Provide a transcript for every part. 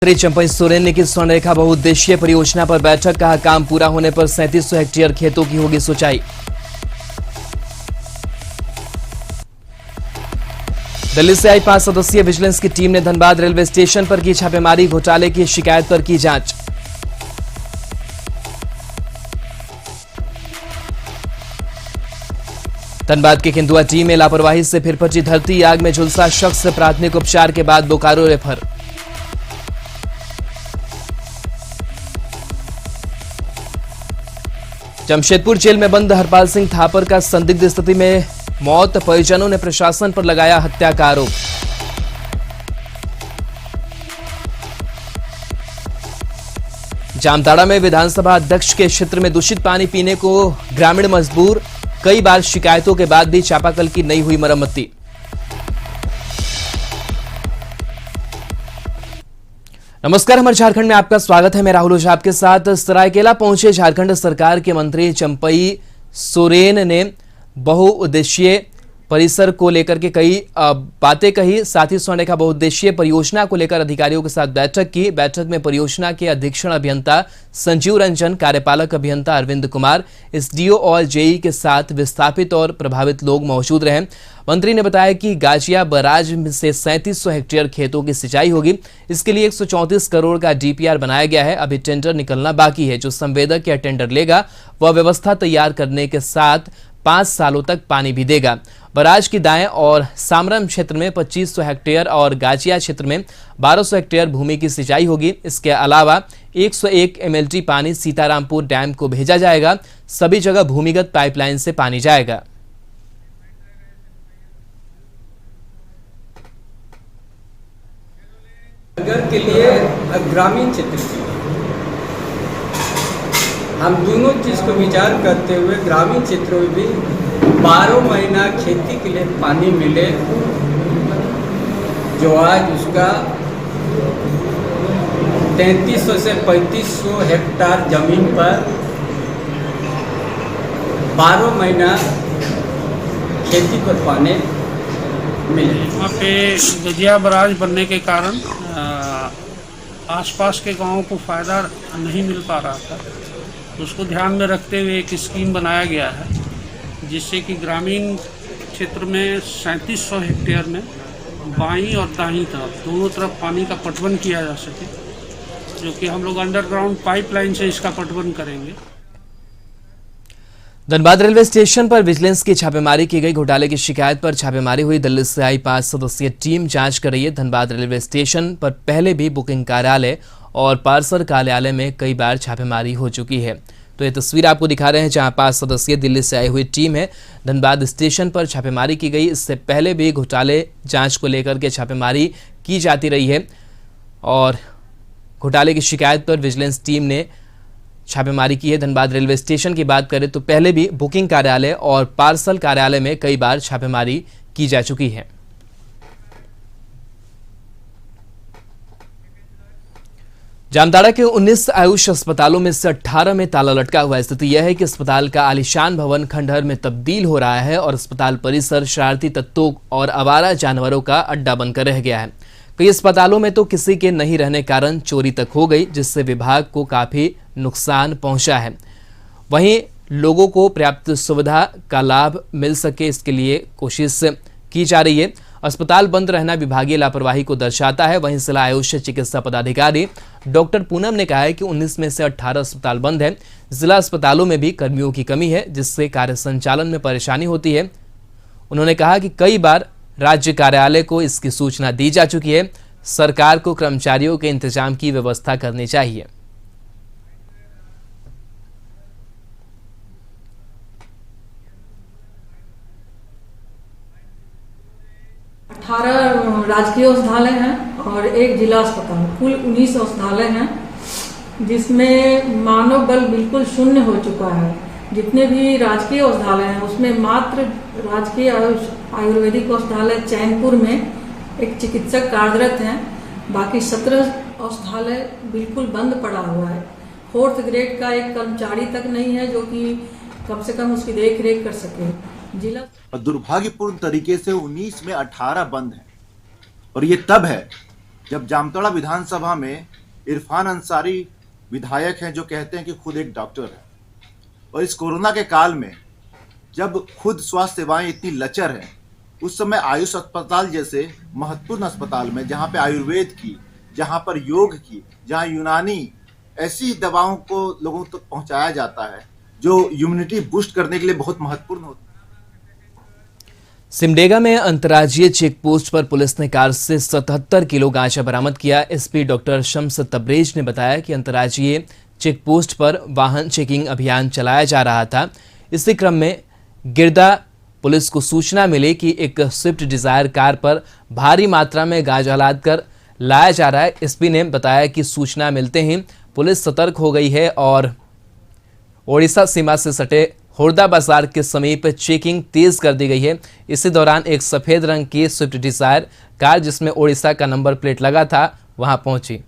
मंत्री चंपई सोरेन ने की स्वर्णरेखा बहुउद्देशीय परियोजना पर बैठक, कहा काम पूरा होने पर 3700 हेक्टेयर खेतों की होगी सिंचाई। दिल्ली से आई 5 सदस्यीय विजिलेंस की टीम ने धनबाद रेलवे स्टेशन पर की छापेमारी, घोटाले की शिकायत पर की जांच। धनबाद के केंदुआ टीम में लापरवाही से फिर फटी धरती, आग में झुलसा शख्स प्राथमिक उपचार के बाद बोकारो रेफर। जमशेदपुर जेल में बंद हरपाल सिंह थापर का संदिग्ध स्थिति में मौत, परिजनों ने प्रशासन पर लगाया हत्या का आरोप। जामताड़ा में विधानसभा अध्यक्ष के क्षेत्र में दूषित पानी पीने को ग्रामीण मजबूर, कई बार शिकायतों के बाद भी चापाकल की नहीं हुई मरम्मती। नमस्कार, हमारे झारखंड में आपका स्वागत है। मैं राहुल ओझा आपके साथ। सरायकेला पहुंचे झारखंड सरकार के मंत्री चंपई सोरेन ने बहुउद्देशीय परिसर को लेकर के कई बातें कही, साथ ही स्वर्णरेखा बहुउद्देशीय परियोजना को लेकर अधिकारियों के साथ बैठक की। बैठक में परियोजना के अधीक्षण अभियंता संजीव रंजन, कार्यपालक अभियंता अरविंद कुमार, एसडीओ और जेई के साथ विस्थापित और प्रभावित लोग मौजूद रहे। मंत्री ने बताया कि गाजिया बराज से 3700 हेक्टेयर खेतों की सिंचाई होगी। इसके लिए 134 करोड़ का डीपीआर बनाया गया है। अभी टेंडर निकलना बाकी है। जो संवेदक या टेंडर लेगा वह व्यवस्था तैयार करने के साथ 5 सालों तक पानी भी देगा। बराज की दाएं और सामरम क्षेत्र में 2500 हेक्टेयर और गाजिया क्षेत्र में 1200 हेक्टेयर भूमि की सिंचाई होगी। इसके अलावा 101 एमएलटी पानी सीतारामपुर डैम को भेजा जाएगा। सभी जगह भूमिगत पाइपलाइन से पानी जाएगा। नगर के लिए ग्रामीण क्षेत्र के लिए हम दोनों चीज़ को विचार करते हुए ग्रामीण क्षेत्रों में भी 12 महीना खेती के लिए पानी मिले, जो आज उसका 3300 से 3500 हेक्टेयर जमीन पर 12 महीना खेती पर पानी मिले। वहाँ पे गजिया बराज बनने के कारण आसपास के गांवों को फ़ायदा नहीं मिल पा रहा था। उसको ध्यान में रखते हुए एक स्कीम बनाया गया है, जिससे कि ग्रामीण क्षेत्र में 3700 हेक्टेयर में बाईं और दाईं तरफ दोनों तरफ पानी का पटवन किया जा सके, जो कि हम लोग अंडरग्राउंड पाइपलाइन से इसका पटवन करेंगे। धनबाद रेलवे स्टेशन पर विजिलेंस की छापेमारी की गई। घोटाले की शिकायत पर छापेमारी हुई। दिल्ली से आई 5 सदस्यीय टीम जांच कर रही है। धनबाद रेलवे स्टेशन पर पहले भी बुकिंग कार्यालय और पार्सल कार्यालय में कई बार छापेमारी हो चुकी है। तो ये तस्वीर आपको दिखा रहे हैं, जहां 5 सदस्यीय दिल्ली से आई हुई टीम है। धनबाद स्टेशन पर छापेमारी की गई। इससे पहले भी घोटाले जांच को लेकर के छापेमारी की जाती रही है और घोटाले की शिकायत पर विजिलेंस टीम ने छापेमारी की है। धनबाद रेलवे स्टेशन की बात करें तो पहले भी बुकिंग कार्यालय और पार्सल कार्यालय में कई बार छापेमारी की जा चुकी है। जामताड़ा के 19 आयुष अस्पतालों में से 18 में ताला लटका हुआ है। स्थिति यह है कि अस्पताल का आलीशान भवन खंडहर में तब्दील हो रहा है और अस्पताल परिसर शरारती तत्वों और आवारा जानवरों का अड्डा बनकर रह गया है। कई अस्पतालों में तो किसी के नहीं रहने कारण चोरी तक हो गई, जिससे विभाग को काफी नुकसान पहुंचा है। वहीं लोगों को पर्याप्त सुविधा का लाभ मिल सके, इसके लिए कोशिश की जा रही है। अस्पताल बंद रहना विभागीय लापरवाही को दर्शाता है। वहीं जिला आयुष चिकित्सा पदाधिकारी डॉक्टर पूनम ने कहा है कि 19 में से 18 अस्पताल बंद है। जिला अस्पतालों में भी कर्मियों की कमी है, जिससे कार्य संचालन में परेशानी होती है। उन्होंने कहा कि कई बार राज्य कार्यालय को इसकी सूचना दी जा चुकी है। सरकार को कर्मचारियों के इंतजाम की व्यवस्था करनी चाहिए। राजकीय औषधालय हैं और एक जिला अस्पताल, कुल 19 औषधालय हैं, जिसमें मानव बल बिल्कुल शून्य हो चुका है। जितने भी राजकीय औषधालय हैं उसमें मात्र राजकीय आयुर्वेदिक औषधालय चैनपुर में एक चिकित्सक कार्यरत हैं। बाकी 17 औषधालय बिल्कुल बंद पड़ा हुआ है। 4th ग्रेड का एक कर्मचारी तक नहीं है जो कि कम से कम उसकी देख रेख कर सके। जिला और दुर्भाग्यपूर्ण तरीके से 19 में 18 बंद हैं। और ये तब है जब जामताड़ा विधानसभा में इरफान अंसारी विधायक हैं जो कहते हैं कि खुद एक डॉक्टर है, और इस कोरोना के काल में जब खुद स्वास्थ्य सेवाएं इतनी लचर हैं, उस समय आयुष अस्पताल जैसे महत्वपूर्ण अस्पताल में जहां पे आयुर्वेद की, जहां पर योग की, जहां यूनानी ऐसी दवाओं को लोगों तक पहुंचाया जाता है जो इम्यूनिटी बूस्ट करने के लिए बहुत महत्वपूर्ण होता है। सिमडेगा में अंतर्राज्यीय चेक पोस्ट पर पुलिस ने कार से 77 किलो गांजा बरामद किया। एसपी डॉक्टर शम्स तब्रेज ने बताया कि अंतर्राज्यीय चेक पोस्ट पर वाहन चेकिंग अभियान चलाया जा रहा था। इसी क्रम में गिरदा पुलिस को सूचना मिली कि एक स्विफ्ट डिजायर कार पर भारी मात्रा में गांजा लाद कर लाया जा रहा है। एसपी ने बताया कि सूचना मिलते ही पुलिस सतर्क हो गई है और ओडिशा सीमा से सटे होरदा बाजार के समीप चेकिंग तेज कर दी गई है। इसी दौरान एक सफेद रंग की स्विफ्ट डिजायर कार जिसमें ओडिशा का नंबर प्लेट लगा था वहां पहुंची।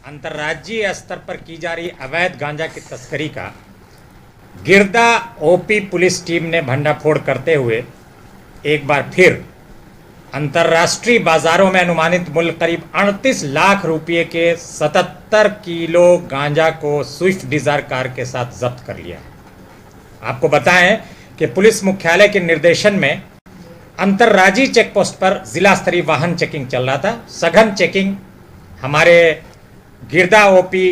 अंतर्राज्यीय स्तर पर की जा रही अवैध गांजा की तस्करी का गिरदा ओपी पुलिस टीम ने भंडाफोड़ करते हुए एक बार फिर अंतर्राष्ट्रीय बाजारों में अनुमानित मूल्य करीब 38 लाख रुपए के 77 किलो गांजा को स्विफ्ट डिजायर कार के साथ जब्त कर लिया। आपको बताएं कि पुलिस मुख्यालय के निर्देशन में अंतर्राज्यीय चेक पोस्ट पर जिला स्तरीय वाहन चेकिंग चल रहा था। सघन चेकिंग हमारे गिरदा ओपी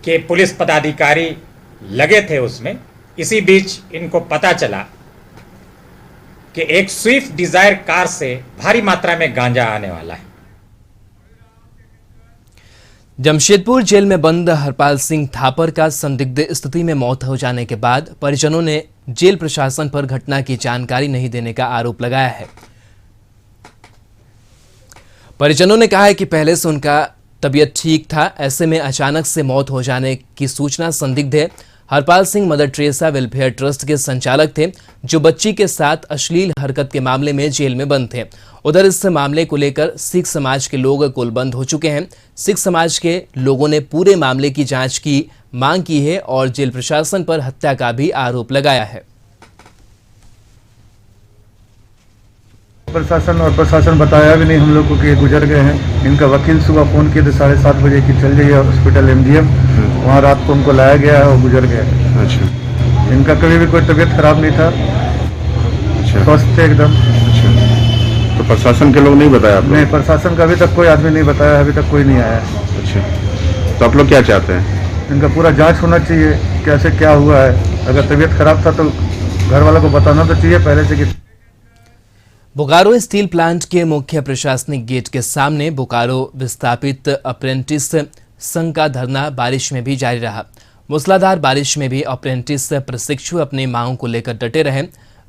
के पुलिस पदाधिकारी लगे थे उसमें। इसी बीच इनको पता चला कि एक स्विफ्ट डिजायर कार से भारी मात्रा में गांजा आने वाला है। जमशेदपुर जेल में बंद हरपाल सिंह थापर का संदिग्ध स्थिति में मौत हो जाने के बाद परिजनों ने जेल प्रशासन पर घटना की जानकारी नहीं देने का आरोप लगाया है। परिजनों ने कहा है कि पहले से उनका तबीयत ठीक था, ऐसे में अचानक से मौत हो जाने की सूचना संदिग्ध है। Harpal Singh mother Teresa welfare trust के संचालक थे जो बच्ची के साथ अश्लील हरकत के मामले में जेल में बंद थे। उधर इस मामले को लेकर सिख समाज के लोग कुलबंद हो चुके हैं। सिख समाज के लोगों ने पूरे मामले की जांच की मांग की है और जेल प्रशासन पर हत्या का भी आरोप लगाया है। प्रशासन बताया भी नहीं हम लोग को कि गुजर गए हैं। इनका वकील सुबह फ़ोन किए थे 7:30 बजे कि चल जाइए हॉस्पिटल MGM, वहाँ रात को उनको लाया गया है और गुजर गया है। अच्छा। इनका कभी भी कोई तबीयत खराब नहीं था। अच्छा। स्वस्थ थे एकदम। अच्छा। तो प्रशासन के लोग नहीं बताया आपको? नहीं, प्रशासन का अभी तक कोई आदमी नहीं बताया, अभी तक कोई नहीं आया। अच्छा। तो आप लोग क्या चाहते हैं? इनका पूरा जाँच होना चाहिए, कैसे क्या हुआ है। अगर तबीयत खराब था तो घर वालों को बताना तो चाहिए पहले से कि। बोकारो स्टील प्लांट के मुख्य प्रशासनिक गेट के सामने बोकारो विस्थापित अप्रेंटिस संघ का धरना बारिश में भी जारी रहा। मूसलाधार बारिश में भी अप्रेंटिस प्रशिक्षु अपनी मांगों को लेकर डटे रहे।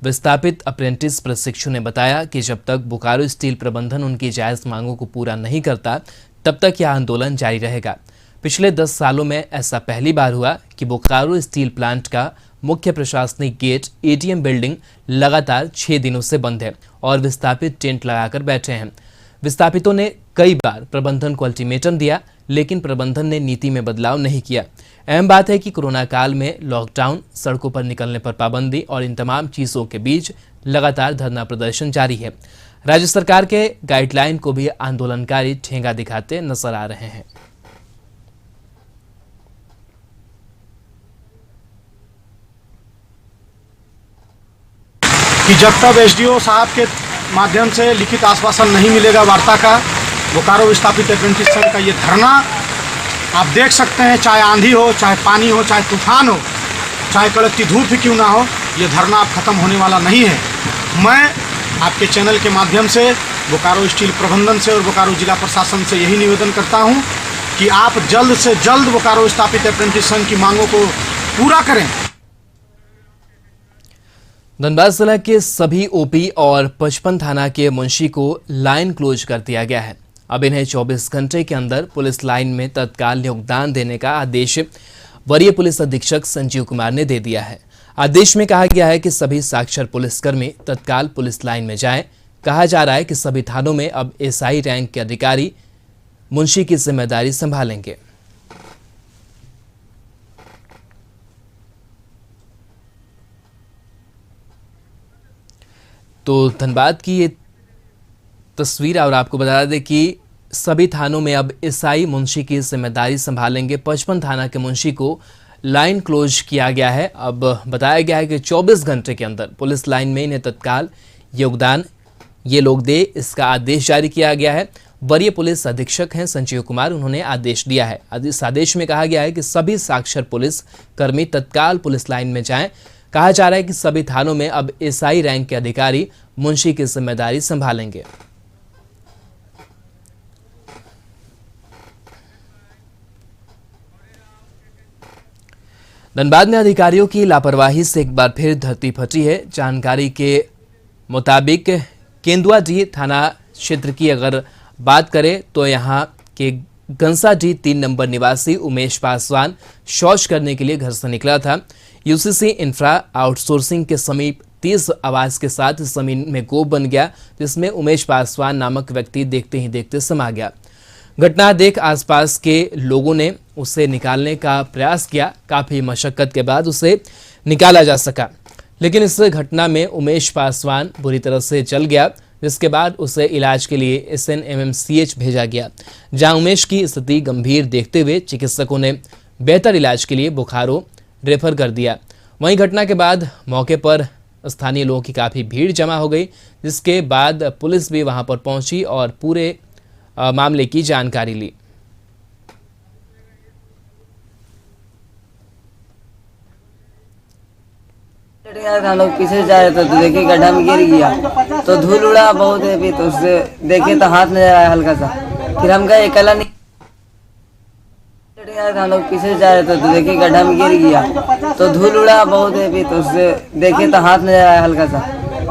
विस्थापित अप्रेंटिस प्रशिक्षु ने बताया कि जब तक बोकारो स्टील प्रबंधन उनकी जायज मांगों को पूरा नहीं करता तब तक यह आंदोलन जारी रहेगा। पिछले 10 सालों में ऐसा पहली बार हुआ कि बोकारो स्टील प्लांट का मुख्य प्रशासनिक गेट ATM बिल्डिंग लगातार 6 दिनों से बंद है और विस्थापित टेंट लगाकर बैठे हैं। विस्थापितों ने कई बार प्रबंधन को अल्टीमेटम दिया लेकिन प्रबंधन ने नीति में बदलाव नहीं किया। अहम बात है कि कोरोना काल में लॉकडाउन, सड़कों पर निकलने पर पाबंदी और इन तमाम चीजों के बीच लगातार धरना प्रदर्शन जारी है। राज्य सरकार के गाइडलाइन को भी आंदोलनकारी ठेंगा दिखाते नजर आ रहे हैं। कि जब तक SDO साहब के माध्यम से लिखित आश्वासन नहीं मिलेगा वार्ता का, बोकारो विस्थापित अप्रेंटिस संघ का ये धरना आप देख सकते हैं, चाहे आंधी हो, चाहे पानी हो, चाहे तूफान हो, चाहे कड़कती धूप ही क्यों ना हो, ये धरना अब खत्म होने वाला नहीं है। मैं आपके चैनल के माध्यम से बोकारो स्टील प्रबंधन से और बोकारो जिला प्रशासन से यही निवेदन करता हूँ कि आप जल्द से जल्द बोकारो विस्थापित अप्रेंटिस संघ की मांगों को पूरा करें। धनबाद जिला के सभी OP और 55 थाना के मुंशी को लाइन क्लोज कर दिया गया है। अब इन्हें 24 घंटे के अंदर पुलिस लाइन में तत्काल योगदान देने का आदेश वरीय पुलिस अधीक्षक संजीव कुमार ने दे दिया है। आदेश में कहा गया है कि सभी साक्षर पुलिसकर्मी तत्काल पुलिस लाइन में जाएं। कहा जा रहा है कि सभी थानों में अब SI रैंक के अधिकारी मुंशी की जिम्मेदारी संभालेंगे। तो धनबाद की ये तस्वीर। और आपको बता दें कि सभी थानों में अब एसआई मुंशी की जिम्मेदारी संभालेंगे। 55 थाना के मुंशी को लाइन क्लोज किया गया है। अब बताया गया है कि 24 घंटे के अंदर पुलिस लाइन में इन्हें तत्काल योगदान ये लोग दे, इसका आदेश जारी किया गया है। वरीय पुलिस अधीक्षक हैं संजीव कुमार, उन्होंने आदेश दिया है। इस आदेश में कहा गया है कि सभी साक्षर पुलिस कर्मी तत्काल पुलिस लाइन में जाएं। कहा जा रहा है कि सभी थानों में अब एसआई रैंक के अधिकारी मुंशी की जिम्मेदारी संभालेंगे। धनबाद में अधिकारियों की लापरवाही से एक बार फिर धरती फटी है। जानकारी के मुताबिक केंदुआडीह थाना क्षेत्र की अगर बात करें तो यहां के गंसाडीह 3 नंबर निवासी उमेश पासवान शौच करने के लिए घर से निकला था। यूसीसी इंफ्रा आउटसोर्सिंग के समीप तेज आवाज के साथ जमीन में गोब बन गया, जिसमें उमेश पासवान नामक व्यक्ति देखते ही देखते समा गया। घटना देख आसपास के लोगों ने उसे निकालने का प्रयास किया। काफी मशक्कत के बाद उसे निकाला जा सका, लेकिन इस घटना में उमेश पासवान बुरी तरह से जल गया, जिसके बाद उसे इलाज के लिए SNMMCH भेजा गया, जहां उमेश की स्थिति गंभीर देखते हुए चिकित्सकों ने बेहतर इलाज के लिए बोकारो रेफर कर दिया। वहीं घटना के बाद मौके पर स्थानीय लोगों की काफ़ी भीड़ जमा हो गई, जिसके बाद पुलिस भी वहां पर पहुंची और पूरे मामले की जानकारी ली। हम लोग पीछे जा रहे थे तो देखिए गड्ढा में गिर गया तो धूल उड़ा बहुत है, भी तो उससे देखे तो हाथ नजर आया हल्का सा। फिर हम गए कला नहीं, हम लोग पीछे जा रहे थे तो देखिए गड्ढा में गिर गया तो धूल उड़ा बहुत है, भी तो उससे देखे तो हाथ नजर आया हल्का सा।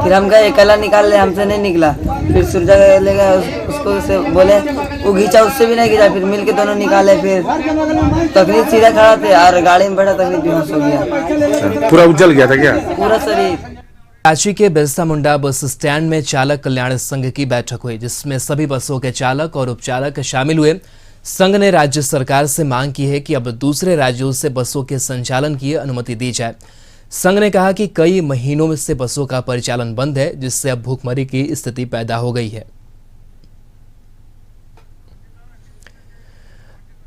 फिर हम गए कला निकाल ले, हमसे नहीं निकला। फिर सूरजा ले गए उसको से बोले, वो घींचा, उससे भी नहीं घींचा। फिर मिल के दोनों निकाले। फिर तकनीक सीधा खड़ा थे और गाड़ी में बैठा, तकनीक बेहोश हो गया। पूरा उजल गया था क्या? पूरा शरीर। रांची के बिरसा मुंडा बस स्टैंड में चालक कल्याण संघ की बैठक हुई, जिसमें सभी बसों के चालक और उपचालक शामिल हुए। संघ ने राज्य सरकार से मांग की है कि अब दूसरे राज्यों से बसों के संचालन की अनुमति दी जाए। संघ ने कहा कि कई महीनों से बसों का परिचालन बंद है, जिससे अब भूखमरी की स्थिति पैदा हो गई है।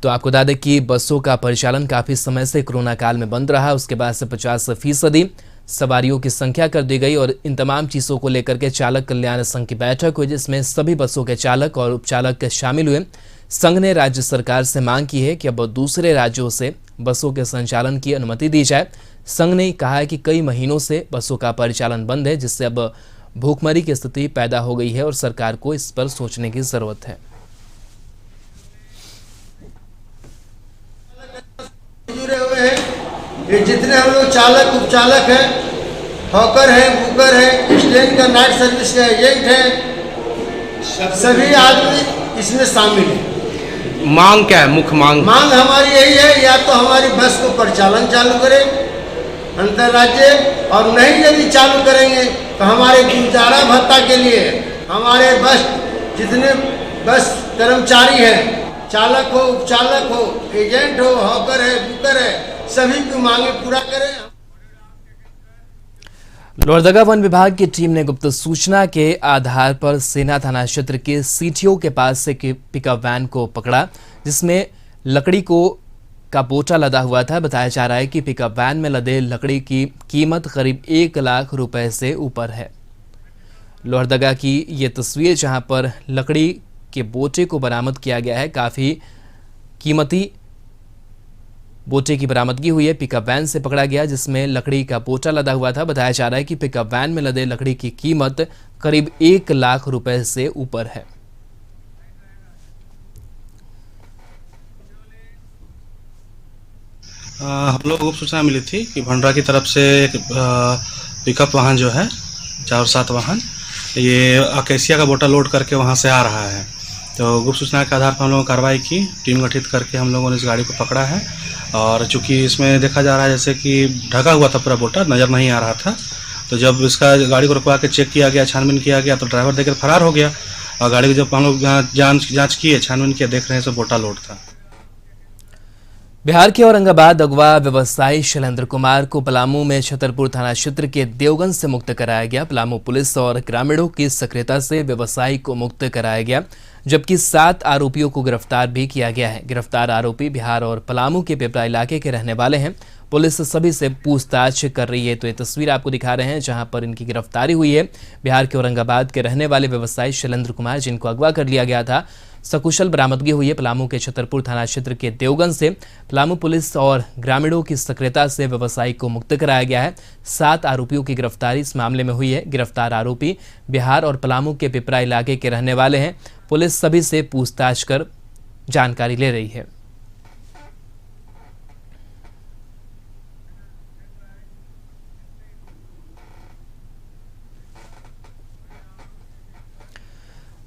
तो आपको बता दें कि बसों का परिचालन काफी समय से कोरोना काल में बंद रहा। उसके बाद से 50% सवारियों की संख्या कर दी गई और इन तमाम चीजों को लेकर के चालक कल्याण संघ की बैठक हुई, जिसमें सभी बसों के चालक और उपचालक शामिल हुए। संघ ने राज्य सरकार से मांग की है कि अब दूसरे राज्यों से बसों के संचालन की अनुमति दी जाए। संघ ने कहा है कि कई महीनों से बसों का परिचालन बंद है, जिससे अब भूखमरी की स्थिति पैदा हो गई है और सरकार को इस पर सोचने की जरूरत है। जुड़े हुए हैं ये जितने हम लोग चालक उपचालक हैं, हॉकर हैं, बुकर हैं, स्टेशन का नाइट सर्विस के एजेंट हैं, सभी आदमी इसमें शामिल हैं। मांग क्या है? मुख्य मांग हमारी यही है, या तो हमारी बस को परिचालन चालू करें अंतर्राज्य, और नहीं यदि चालू करेंगे तो हमारे गुजारा भत्ता के लिए हमारे बस जितने बस कर्मचारी हैं, चालक हो, उपचालक हो, एजेंट हो, हॉकर है, बुकर है, सभी की मांगे पूरा करें। लोहरदगा वन विभाग की टीम ने गुप्त सूचना के आधार पर सेना थाना क्षेत्र के सीटीओ के पास से पिकअप वैन को पकड़ा, जिसमें लकड़ी का बोटा लदा हुआ था। बताया जा रहा है कि पिकअप वैन में लदे लकड़ी की कीमत करीब 1 लाख रुपए से ऊपर है। लोहरदगा की ये तस्वीर, जहां पर लकड़ी के बोटे को बरामद किया गया है। काफी कीमती बोटे की बरामदगी हुई है। पिकअप वैन से पकड़ा गया, जिसमें लकड़ी का बोटा लदा हुआ था। बताया जा रहा है कि पिकअप वैन में लदे लकड़ी की कीमत करीब 1 लाख रुपए से ऊपर है। हम लोग को सूचना मिली थी कि भंडरा की तरफ से एक पिकअप वाहन जो है 4-7 वाहन, ये अकेसिया का बोटा लोड करके वहाँ से आ रहा है। तो गुप्त सूचना के आधार पर हम लोगों ने कार्रवाई की, टीम गठित करके हम लोगों ने इस गाड़ी को पकड़ा है। और चूंकि इसमें देखा जा रहा है जैसे कि ढका हुआ था, पूरा बोटा नज़र नहीं आ रहा था, तो जब इसका गाड़ी को रुकवा के चेक किया गया, छानबीन किया गया, तो ड्राइवर देकर फरार हो गया। और गाड़ी को जब हम लोग जांच किए, छानबीन किया, देख रहे हैं तो बोटा लोड था। बिहार के औरंगाबाद अगवा व्यवसायी शैलेंद्र कुमार को पलामू में छतरपुर थाना क्षेत्र के देवगंज से मुक्त कराया गया। पलामू पुलिस और ग्रामीणों की सक्रियता से व्यवसायी को मुक्त कराया गया, जबकि 7 आरोपियों को गिरफ्तार भी किया गया है। गिरफ्तार आरोपी बिहार और पलामू के पिपरा इलाके के रहने वाले हैं। पुलिस सभी से पूछताछ कर रही है। तो ये तस्वीर आपको दिखा रहे हैं जहां पर इनकी गिरफ्तारी हुई है। बिहार के औरंगाबाद के रहने वाले व्यवसायी शैलेंद्र कुमार, जिनको अगवा कर लिया गया था, सकुशल बरामदगी हुई है। पलामू के छतरपुर थाना क्षेत्र के देवगंज से पलामू पुलिस और ग्रामीणों की सक्रियता से व्यवसायी को मुक्त कराया गया है। 7 आरोपियों की गिरफ्तारी इस मामले में हुई है। गिरफ्तार आरोपी बिहार और पलामू के पिपरा इलाके के रहने वाले हैं। पुलिस सभी से पूछताछ कर जानकारी ले रही है।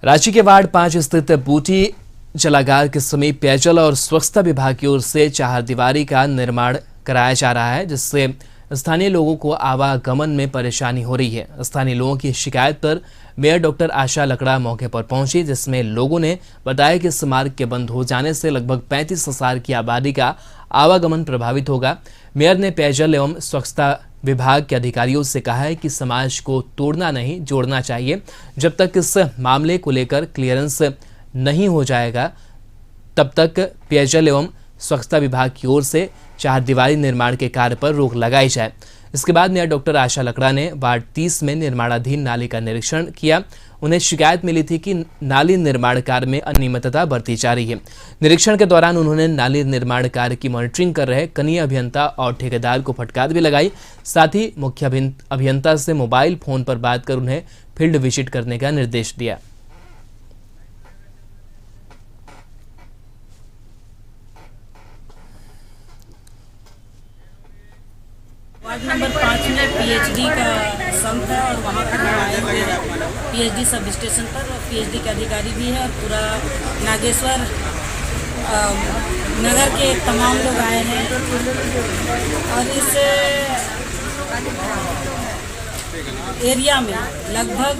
रांची के वार्ड 5 स्थित बूटी जलागार के समीप पेयजल और स्वच्छता विभाग की ओर से चारदीवारी का निर्माण कराया जा रहा है, जिससे स्थानीय लोगों को आवागमन में परेशानी हो रही है। स्थानीय लोगों की शिकायत पर मेयर डॉक्टर आशा लकड़ा मौके पर पहुंची, जिसमें लोगों ने बताया कि इस मार्ग के बंद हो जाने से लगभग 35,000 की आबादी का आवागमन प्रभावित होगा। मेयर ने पेयजल एवं स्वच्छता विभाग के अधिकारियों से कहा है कि समाज को तोड़ना नहीं, जोड़ना चाहिए। जब तक इस मामले को लेकर क्लियरेंस नहीं हो जाएगा, तब तक पेयजल एवं स्वच्छता विभाग की ओर से चारदीवारी निर्माण के कार्य पर रोक लगाई जाए। इसके बाद मेयर डॉक्टर आशा लकड़ा ने वार्ड 30 में निर्माणाधीन नाली का निरीक्षण किया। उन्हें शिकायत मिली थी कि नाली निर्माण कार्य में अनियमितता बरती जा रही है। निरीक्षण के दौरान उन्होंने नाली निर्माण कार्य की मॉनिटरिंग कर रहे कनीय अभियंता और ठेकेदार को फटकार भी लगाई। साथ ही मुख्य अभियंता से मोबाइल फोन पर बात कर उन्हें फील्ड विजिट करने का निर्देश दिया। वार्ड नंबर 5 में पीएचडी का संप है और वहाँ पर हम आए हुए हैं पीएचडी सब स्टेशन पर। पीएचडी के अधिकारी भी है और पूरा नागेश्वर नगर के तमाम लोग आए हैं। और इस एरिया में लगभग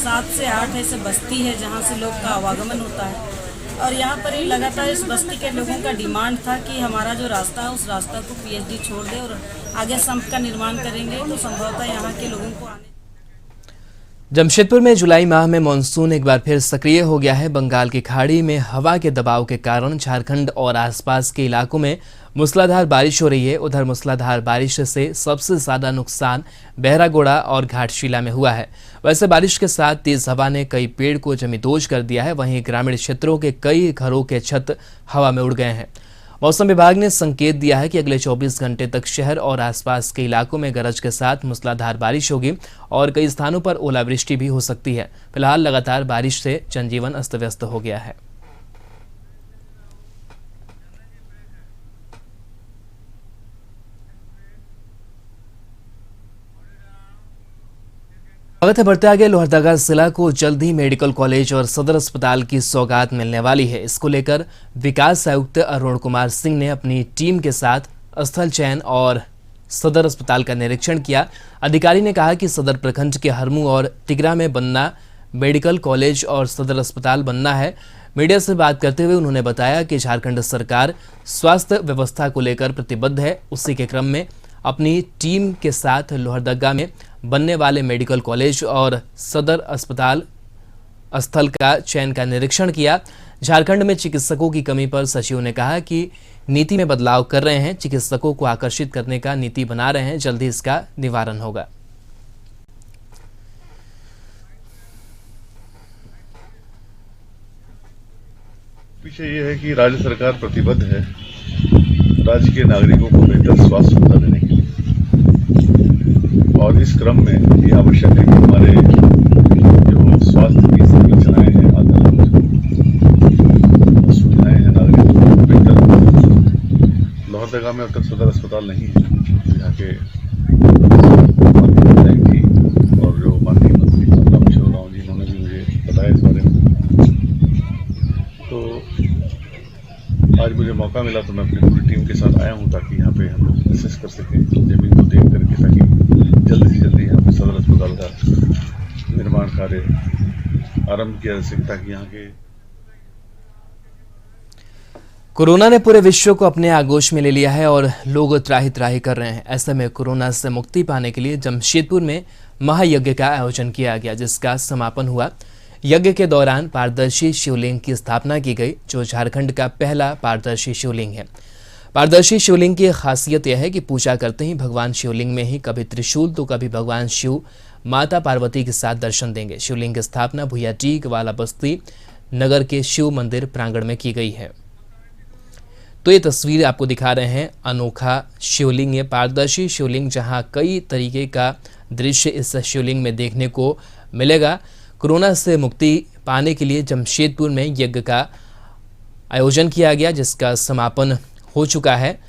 7 से 8 ऐसे बस्ती है जहाँ से लोग का आवागमन होता है। और यहाँ पर ही लगातार इस बस्ती के लोगों का डिमांड था कि हमारा जो रास्ता है उस रास्ता को पीएचडी छोड़ दे और आगे संप का निर्माण करेंगे, तो संभवतः यहाँ के लोगों को आने। जमशेदपुर में जुलाई माह में मानसून एक बार फिर सक्रिय हो गया है। बंगाल की खाड़ी में हवा के दबाव के कारण झारखंड और आसपास के इलाकों में मूसलाधार बारिश हो रही है। उधर मूसलाधार बारिश से सबसे ज्यादा नुकसान बहरागोड़ा और घाटशिला में हुआ है। वैसे बारिश के साथ तेज हवा ने कई पेड़ को जमींदोज कर दिया है। वहीं ग्रामीण क्षेत्रों के कई घरों के छत हवा में उड़ गए हैं। मौसम विभाग ने संकेत दिया है कि अगले 24 घंटे तक शहर और आसपास के इलाकों में गरज के साथ मूसलाधार बारिश होगी और कई स्थानों पर ओलावृष्टि भी हो सकती है। फिलहाल लगातार बारिश से जनजीवन अस्त व्यस्त हो गया है। स्वागत है, बढ़ते आगे। लोहरदगा जिला को जल्द ही मेडिकल कॉलेज और सदर अस्पताल की सौगात मिलने वाली है। इसको लेकर विकास आयुक्त अरुण कुमार सिंह ने अपनी टीम के साथ स्थल चयन और सदर अस्पताल का निरीक्षण किया। अधिकारी ने कहा कि सदर प्रखंड के हरमू और तिगरा में बनना मेडिकल कॉलेज और सदर अस्पताल बनना है। मीडिया से बात करते हुए उन्होंने बताया कि झारखंड सरकार स्वास्थ्य व्यवस्था को लेकर प्रतिबद्ध है। उसी के क्रम में अपनी टीम के साथ लोहरदगा में बनने वाले मेडिकल कॉलेज और सदर अस्पताल स्थल का चयन का निरीक्षण किया। झारखंड में चिकित्सकों की कमी पर सचिव ने कहा कि नीति में बदलाव कर रहे हैं, चिकित्सकों को आकर्षित करने का नीति बना रहे हैं, जल्दी इसका निवारण होगा। विषय ये है कि राज्य सरकार प्रतिबद्ध है राज्य के नागरिकों को बेहतर स्वास्थ्य सुविधा देने के लिए, और इस क्रम में ये आवश्यक है कि हमारे जो स्वास्थ्य की संरचनाएं हैं, आधारभूत सुविधाएं हैं, नागरिकों को बेहतर। लोहरदगा में अब तक सदर अस्पताल नहीं है। यहाँ के थी और जो माननीय मंत्री रामेश्वर राव जी, उन्होंने भी मुझे बताया इस बारे में। तो आज मुझे मौका मिला तो मैं अपनी पूरी टीम के साथ आया हूँ ताकि यहाँ पे हम लोग असेस कर सकें जमीन को देख करके, ताकि जल्द से जल्दी यहाँ पे सदर अस्पताल का निर्माण कार्य आरंभ किया जा सके, ताकि यहाँ के कोरोना ने पूरे विश्व को अपने आगोश में ले लिया है और लोग त्राही त्राही कर रहे हैं। ऐसे में कोरोना से मुक्ति पाने के लिए जमशेदपुर में महायज्ञ का आयोजन किया गया, जिसका समापन हुआ। यज्ञ के दौरान पारदर्शी शिवलिंग की स्थापना की गई, जो झारखंड का पहला पारदर्शी शिवलिंग है। पारदर्शी शिवलिंग की खासियत यह है कि पूजा करते ही भगवान शिवलिंग में ही कभी त्रिशूल तो कभी भगवान शिव माता पार्वती के साथ दर्शन देंगे। शिवलिंग की स्थापना भुयाटीक वाला बस्ती नगर के शिव मंदिर प्रांगण में की गई है। तो ये तस्वीर आपको दिखा रहे हैं अनोखा शिवलिंग, ये पारदर्शी शिवलिंग, जहां कई तरीके का दृश्य इस शिवलिंग में देखने को मिलेगा। कोरोना से मुक्ति पाने के लिए जमशेदपुर में यज्ञ का आयोजन किया गया, जिसका समापन हो चुका है।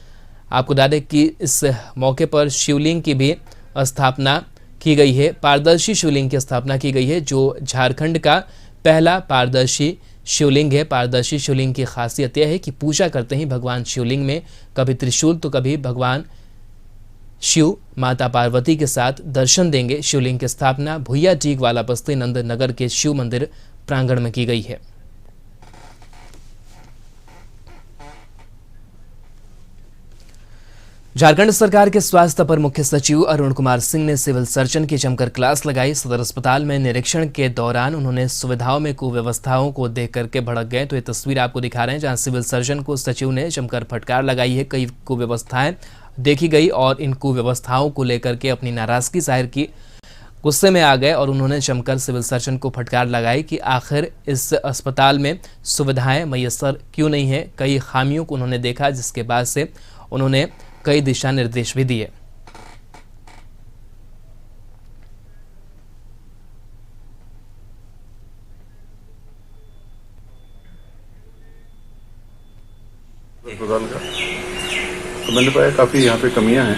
आपको बता दें कि इस मौके पर शिवलिंग की भी स्थापना की गई है। पारदर्शी शिवलिंग की स्थापना की गई है, जो झारखंड का पहला पारदर्शी शिवलिंग है। पारदर्शी शिवलिंग की खासियत यह है कि पूजा करते ही भगवान शिवलिंग में कभी त्रिशूल तो कभी भगवान शिव माता पार्वती के साथ दर्शन देंगे। शिवलिंग की स्थापना भुयाटीक वाला बस्ती नगर के शिव मंदिर प्रांगण में की गई है। झारखंड सरकार के स्वास्थ्य अपर मुख्य सचिव अरुण कुमार सिंह ने सिविल सर्जन की जमकर क्लास लगाई। सदर अस्पताल में निरीक्षण के दौरान उन्होंने सुविधाओं में कुव्यवस्थाओं को देख करके भड़क गए। तो ये तस्वीर आपको दिखा रहे हैं, जहां सिविल सर्जन को सचिव ने जमकर फटकार लगाई है। कई कुव्यवस्थाएं देखी गई और इन कुव्यवस्थाओं को लेकर के अपनी नाराजगी जाहिर की, गुस्से में आ गए और उन्होंने जमकर सिविल सर्जन को फटकार लगाई कि आखिर इस अस्पताल में सुविधाएं मैसर क्यों नहीं है। कई खामियों को उन्होंने देखा, जिसके बाद से उन्होंने कई दिशा निर्देश भी दिए। अस्पताल का तो मैंने पाया काफ़ी यहाँ पे कमियां हैं,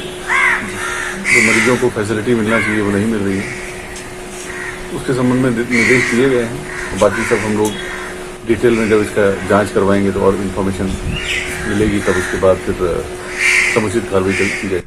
जो मरीजों को फैसिलिटी मिलना चाहिए वो नहीं मिल रही है। उसके संबंध में निर्देश दिए गए हैं। बाकी सब हम लोग डिटेल में जब इसका जांच करवाएंगे तो और इन्फॉर्मेशन मिलेगी, तब उसके बाद फिर समुचित कार्रवाई की जाएगी।